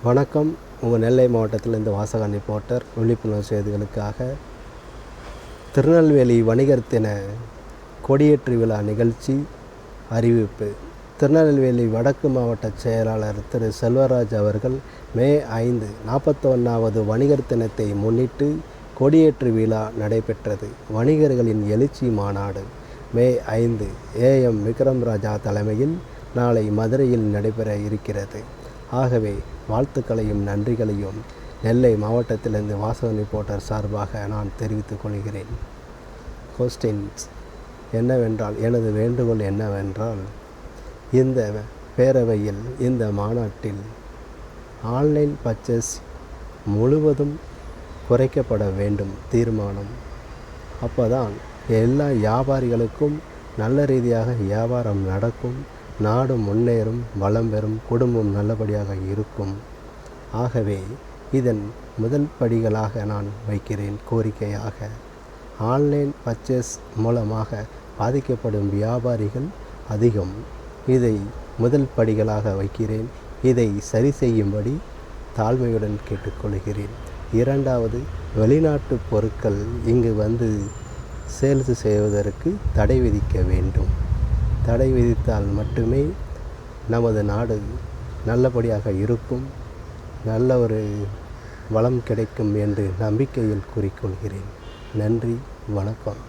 வணக்கம். உங்கள் நெல்லை மாவட்டத்தில் இந்த வாசகன் ரிப்போர்ட்டர். விழிப்புணர்வு செய்திகளுக்காக திருநெல்வேலி வணிகர் தின கொடியேற்று விழா நிகழ்ச்சி அறிவிப்பு. திருநெல்வேலி வடக்கு மாவட்ட செயலாளர் திரு செல்வராஜ் அவர்கள் மே 5 41வது வணிகர் தினத்தை முன்னிட்டு கொடியேற்று விழா நடைபெற்றது. வணிகர்களின் எழுச்சி மாநாடு மே 5 AM விக்ரம் ராஜா தலைமையில் நாளை மதுரையில் நடைபெற இருக்கிறது. ஆகவே வாழ்த்துக்களையும் நன்றிகளையும் நெல்லை மாவட்டத்திலிருந்து வாசகன் ரிப்போர்ட்டர் சார்பாக நான் தெரிவித்துக் கொள்கிறேன். கொஸ்டின்ஸ் என்னவென்றால், எனது வேண்டுகோள் என்னவென்றால், இந்த பேரவையில் இந்த மாநாட்டில் ஆன்லைன் பர்ச்சேஸ் முழுவதும் குறைக்கப்பட வேண்டும் தீர்மானம். அப்போதான் எல்லா வியாபாரிகளுக்கும் நல்ல ரீதியாக வியாபாரம் நடக்கும், நாடு முன்னேறும், வளம் பெறும், குடும்பம் நல்லபடியாக இருக்கும். ஆகவே இதன் முதல் படிகளாக நான் வைக்கிறேன் கோரிக்கையாக. ஆன்லைன் பர்ச்சேஸ் மூலமாக பாதிக்கப்படும் வியாபாரிகள் அதிகம். இதை முதல் படிகளாக வைக்கிறேன். இதை சரி செய்யும்படி தாழ்மையுடன் கேட்டுக்கொள்கிறேன். இரண்டாவது, வெளிநாட்டு பொருட்கள் இங்கு வந்து சேல்ஸ் செய்வதற்கு தடை விதிக்க வேண்டும். தடை விதித்தால் மட்டுமே நமது நாடு நல்லபடியாக இருக்கும், நல்ல ஒரு வளம் கிடைக்கும் என்று நம்பிக்கையில் கூறிக்கொள்கிறேன். நன்றி, வணக்கம்.